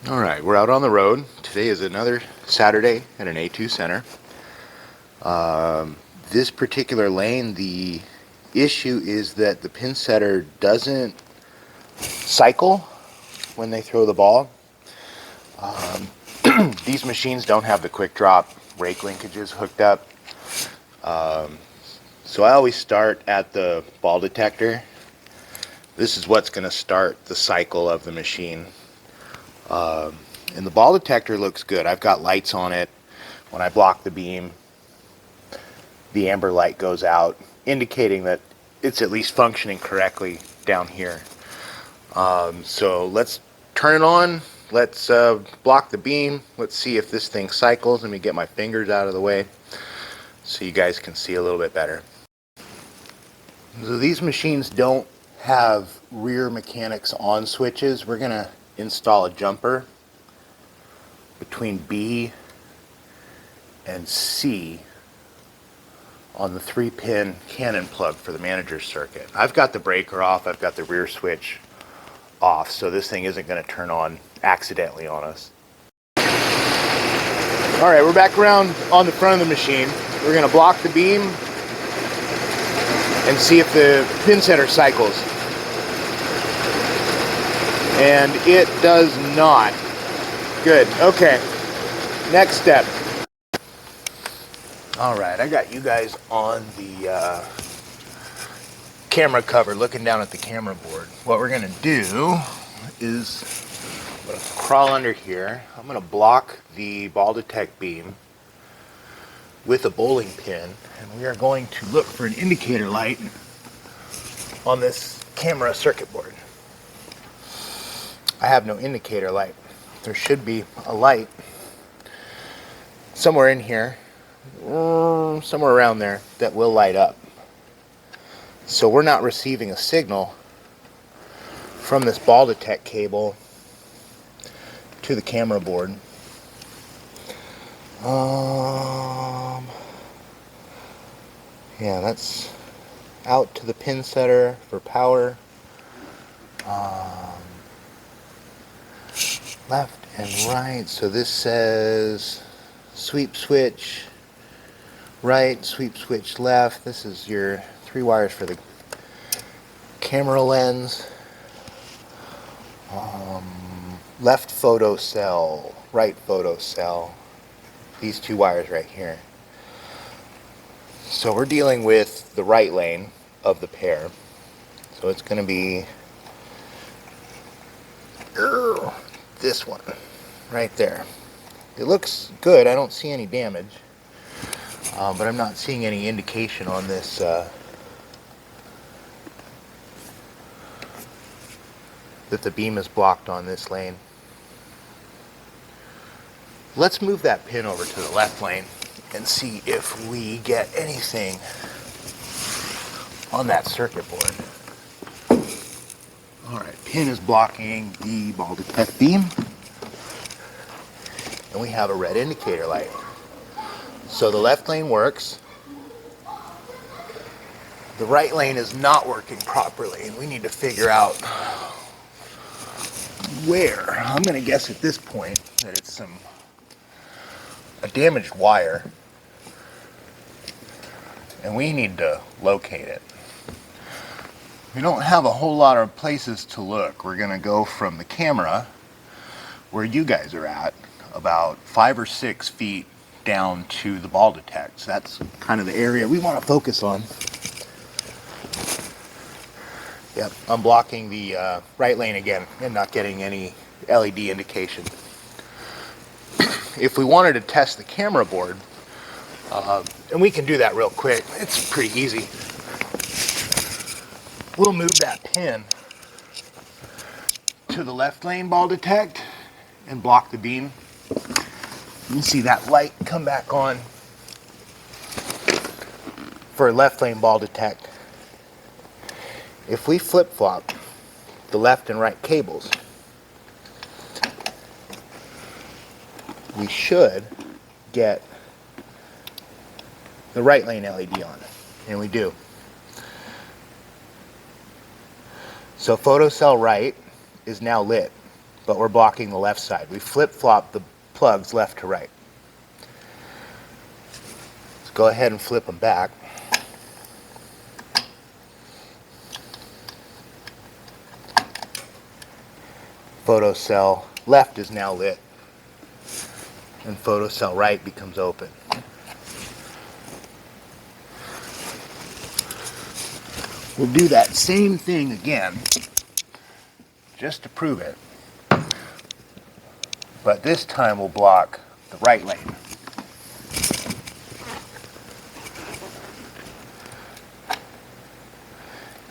Alright, we're out on the road. Today is another Saturday at an A2 center. This particular lane, the issue is that the pin setter doesn't cycle when they throw the ball. These machines don't have the quick drop rake linkages hooked up. So I always start at the ball detector. This is what's going to start the cycle of the machine. And the ball detector looks good. I've got lights on it. When I block the beam, the amber light goes out, indicating that it's at least functioning correctly down here. So let's turn it on. Let's block the beam. Let's see if this thing cycles. Let me get my fingers out of the way so you guys can see a little bit better. So these machines don't have rear mechanics on switches. We're going to install a jumper between B and C on the 3-pin Cannon plug for the manager's circuit. I've got the breaker off, I've got the rear switch off, so this thing isn't going to turn on accidentally on us. Alright, we're back around on the front of the machine. We're going to block the beam and see if the pin setter cycles. And it does not. Good. Okay. Next step. Alright, I got you guys on the camera cover looking down at the camera board. What we're going to do is I'm going to crawl under here. I'm going to block the ball detect beam with a bowling pin, and we are going to look for an indicator light on this camera circuit board. I have no indicator light. There should be a light somewhere in here, somewhere around there, that will light up. So we're not receiving a signal from this ball detect cable to the camera board. Yeah, that's out to the pin setter for power. Left and right, so this says sweep switch right, sweep switch left. This is your 3 wires for the camera lens. Left photo cell, right photo cell. These 2 wires right here. So we're dealing with the right lane of the pair. So it's going to be this one right there. It looks good. I don't see any damage, but I'm not seeing any indication on this that the beam is blocked on this lane. Let's move that pin over to the left lane and see if we get anything on that circuit board. Alright, pin is blocking the ball detect beam, and we have a red indicator light. So the left lane works. The right lane is not working properly, and we need to figure out where. I'm going to guess at this point that it's a damaged wire, and we need to locate it. We don't have a whole lot of places to look. We're going to go from the camera, where you guys are at, about 5 or 6 feet down to the ball detect. So that's kind of the area we want to focus on. Yep, I'm blocking the right lane again and not getting any LED indication. If we wanted to test the camera board, and we can do that real quick, it's pretty easy. We'll move that pin to the left lane ball detect and block the beam. You can see that light come back on for left lane ball detect. If we flip-flop the left and right cables, we should get the right lane LED on, and we do. So photocell right is now lit. but we're blocking the left side. We flip-flop the plugs left to right. Let's go ahead and flip them back. Photocell left is now lit, and photocell right becomes open. We'll do that same thing again, just to prove it. But this time we'll block the right lane.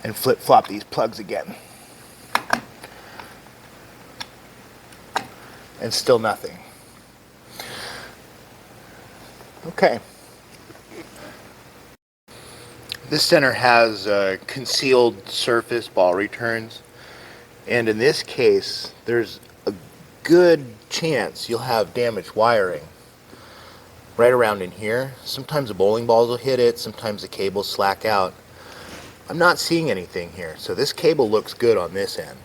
And flip-flop these plugs again. And still nothing. Okay. This center has concealed surface ball returns, and in this case there's a good chance you'll have damaged wiring right around in here. Sometimes the bowling balls will hit it, sometimes the cables slack out. I'm not seeing anything here, so this cable looks good on this end.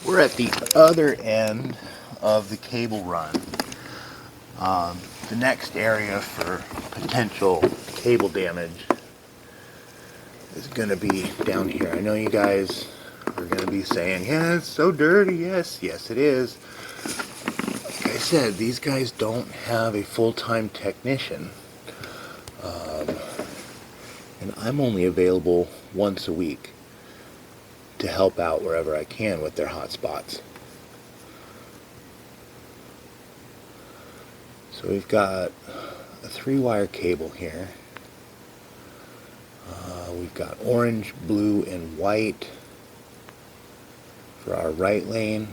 We're at the other end of the cable run. The next area for potential cable damage is going to be down here. I know you guys are going to be saying, yeah, it's so dirty. Yes, it is. Like I said, these guys don't have a full-time technician. And I'm only available once a week to help out wherever I can with their hot spots. So we've got a 3-wire cable here. We've got orange, blue, and white for our right lane.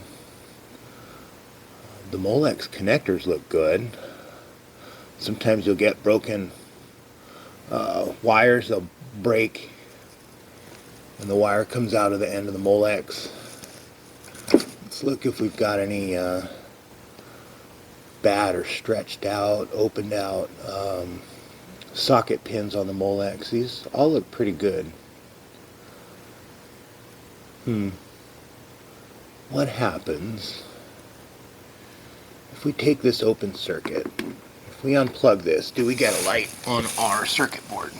The Molex connectors look good. Sometimes you'll get broken wires. They'll break and the wire comes out of the end of the Molex. Let's look if we've got any bad or stretched out, opened out socket pins on the Molex. These all look pretty good. What happens if we take this open circuit? If we unplug this, do we get a light on our circuit board?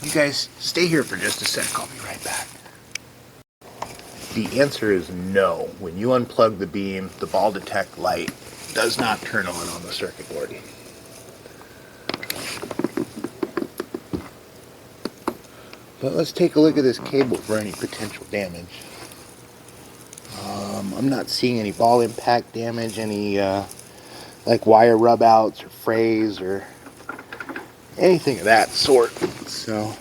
You guys stay here for just a sec, I'll be right back. The answer is no. When you unplug the beam, the ball detect light does not turn on the circuit board. But let's take a look at this cable for any potential damage. I'm not seeing any ball impact damage, any like wire rub outs or frays or anything of that sort. So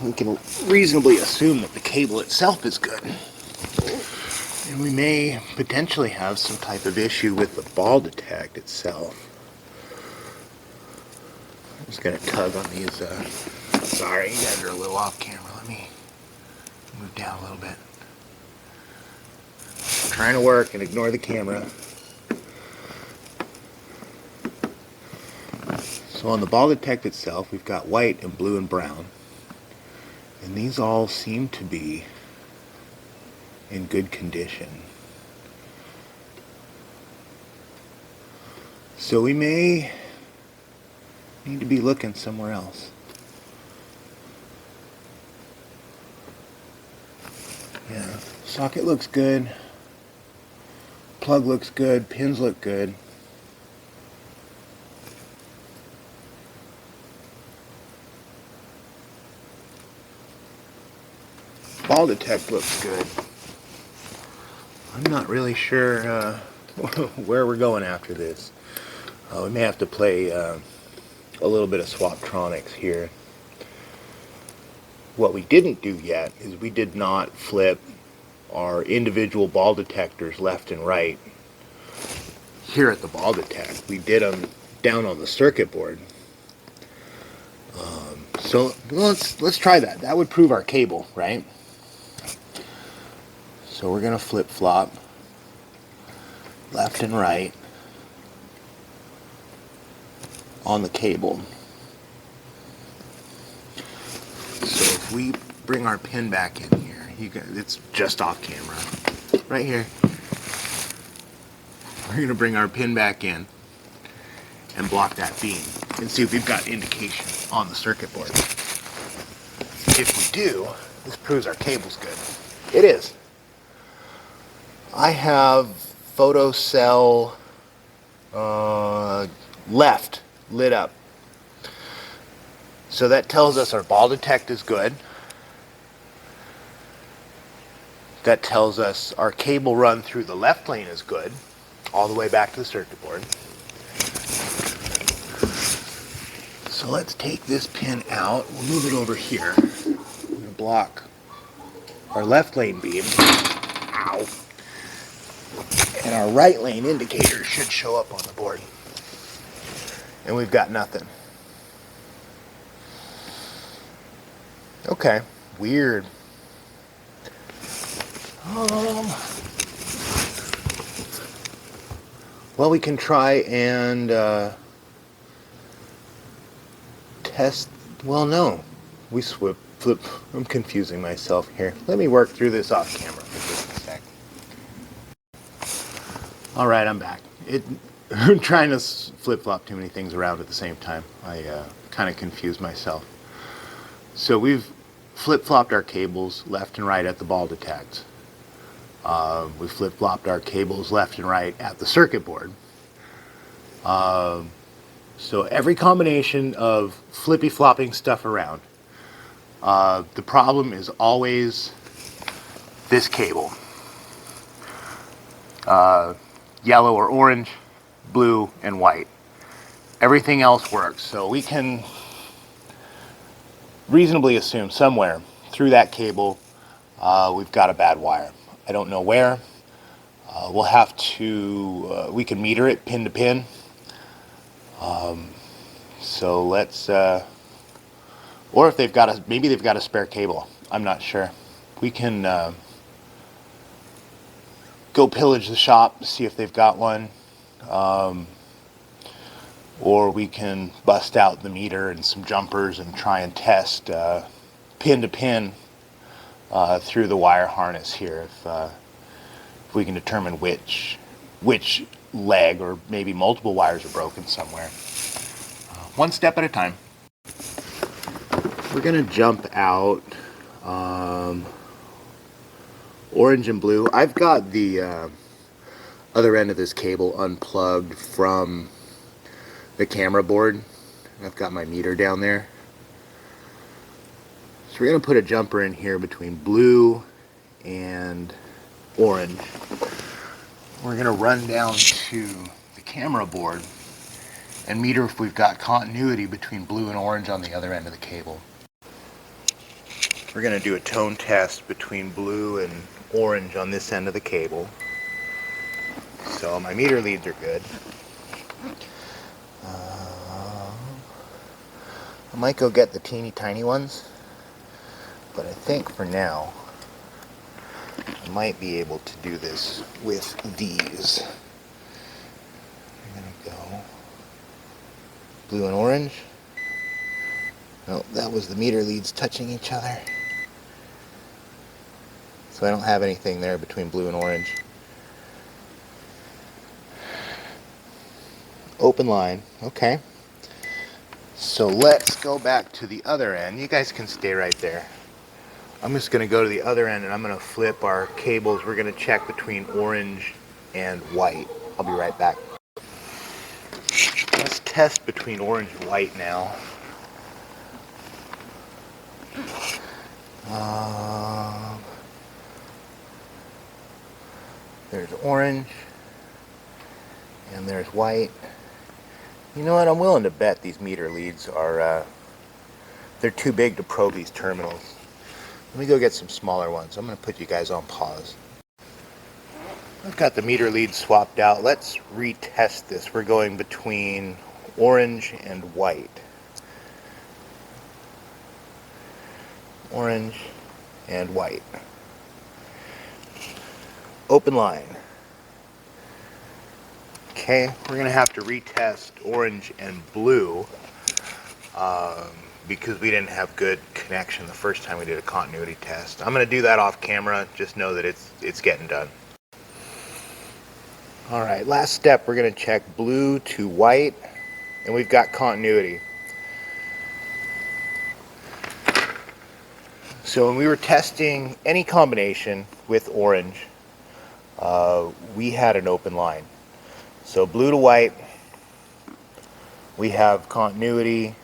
we can reasonably assume that the cable itself is good. And we may potentially have some type of issue with the ball detect itself. I'm just going to tug on these. Sorry, you guys are a little off camera. Let me move down a little bit. I'm trying to work and ignore the camera. So on the ball detect itself, we've got white and blue and brown. And these all seem to be in good condition. So we may need to be looking somewhere else. Yeah, socket looks good. Plug looks good. Pins look good. Ball detect looks good. I'm not really sure where we're going after this. We may have to play a little bit of swaptronics here. What we didn't do yet is we did not flip our individual ball detectors left and right here at the ball detect. We did them down on the circuit board. So let's try that. That would prove our cable, right? So we're going to flip-flop left and right on the cable. So if we bring our pin back in here, It's just off camera. Right here. We're going to bring our pin back in and block that beam and see if we've got indication on the circuit board. If we do, this proves our cable's good. It is. I have photocell left lit up. So that tells us our ball detect is good. That tells us our cable run through the left lane is good, all the way back to the circuit board. So let's take this pin out. We'll move it over here. I'm going to block our left lane beam. Ow. And our right lane indicator should show up on the board. And we've got nothing. Okay, weird. Well, we can try and test. Well, no, we flip. I'm confusing myself here. Let me work through this off camera for just a sec. All right, I'm back. I'm trying to flip-flop too many things around at the same time. I kind of confused myself. So we've flip-flopped our cables left and right at the ball detect. We flip-flopped our cables left and right at the circuit board. So every combination of flippy-flopping stuff around. The problem is always this cable. Yellow or orange, blue, and white. Everything else works. So we can reasonably assume somewhere through that cable we've got a bad wire. I don't know where. We'll have to, we can meter it pin to pin. So let's, or if they've got maybe they've got a spare cable. I'm not sure. We can go pillage the shop, see if they've got one. Or we can bust out the meter and some jumpers and try and test pin to pin through the wire harness here if we can determine which leg or maybe multiple wires are broken somewhere. One step at a time. We're going to jump out orange and blue. I've got the other end of this cable unplugged from the camera board. I've got my meter down there. So we're going to put a jumper in here between blue and orange. We're going to run down to the camera board and meter if we've got continuity between blue and orange on the other end of the cable. We're going to do a tone test between blue and orange on this end of the cable. So my meter leads are good. I might go get the teeny tiny ones, but I think for now I might be able to do this with these. I'm going to go blue and orange. No, that was the meter leads touching each other. So I don't have anything there between blue and orange. Open line, okay. So let's go back to the other end. You guys can stay right there. I'm just going to go to the other end and I'm going to flip our cables. We're going to check between orange and white. I'll be right back. Let's test between orange and white now. There's orange and there's white. You know what, I'm willing to bet these meter leads are, they're too big to probe these terminals. Let me go get some smaller ones. I'm going to put you guys on pause. I've got the meter lead swapped out. Let's retest this. We're going between orange and white. Orange and white. Open line. Okay, we're going to have to retest orange and blue because we didn't have good connection the first time we did a continuity test. I'm going to do that off camera. Just know that it's getting done. Alright, last step, we're going to check blue to white, and we've got continuity. So when we were testing any combination with orange, we had an open line. So blue to white, we have continuity.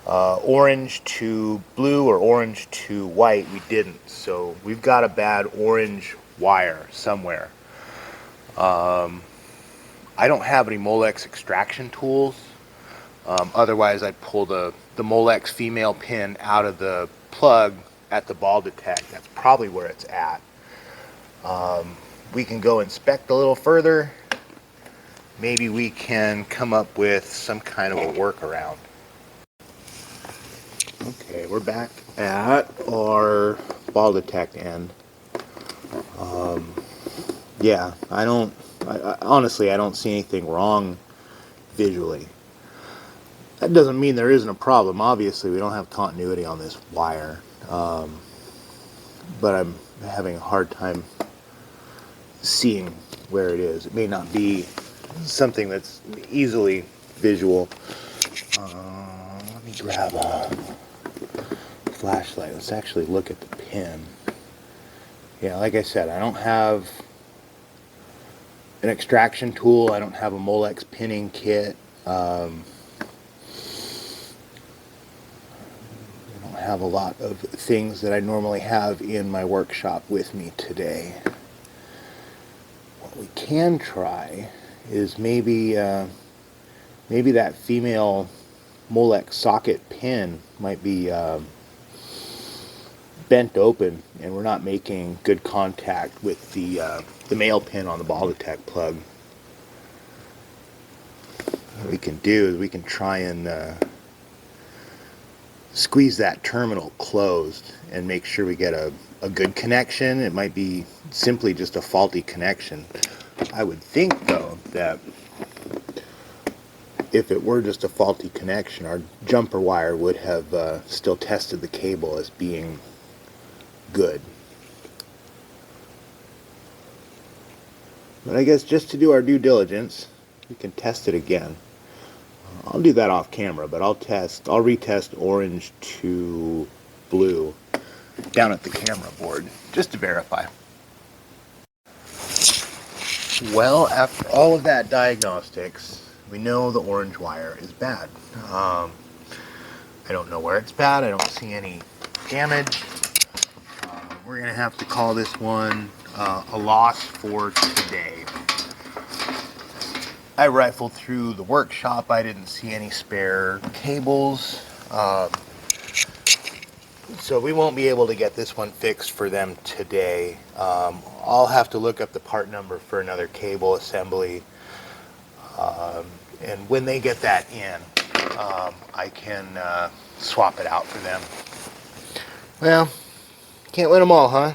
Orange to blue or orange to white, we didn't. So we've got a bad orange wire somewhere. I don't have any Molex extraction tools. Otherwise I'd pull the Molex female pin out of the plug at the ball detect. That's probably where it's at. We can go inspect a little further. Maybe we can come up with some kind of a workaround. Okay, we're back at our ball detect end. Yeah, honestly, I don't see anything wrong visually. That doesn't mean there isn't a problem. Obviously, we don't have continuity on this wire. But I'm having a hard time seeing where it is. It may not be something that's easily visual. Let me grab a flashlight. Let's actually look at the pin. Yeah, like I said, I don't have an extraction tool. I don't have a Molex pinning kit. I don't have a lot of things that I normally have in my workshop with me today. What we can try is maybe that female Molex socket pin might be bent open, and we're not making good contact with the male pin on the ball detect plug. What we can do is we can try and squeeze that terminal closed and make sure we get a good connection. It might be simply just a faulty connection. I would think, though, that if it were just a faulty connection, our jumper wire would have still tested the cable as being good. But I guess just to do our due diligence, we can test it again. I'll do that off camera, but I'll retest orange to blue down at the camera board just to verify. Well, after all of that diagnostics, we know the orange wire is bad. I don't know where it's bad. I don't see any damage. We're going to have to call this one a loss for today. I rifled through the workshop. I didn't see any spare cables. So we won't be able to get this one fixed for them today. I'll have to look up the part number for another cable assembly. And when they get that in, I can swap it out for them. Well, can't win them all, huh?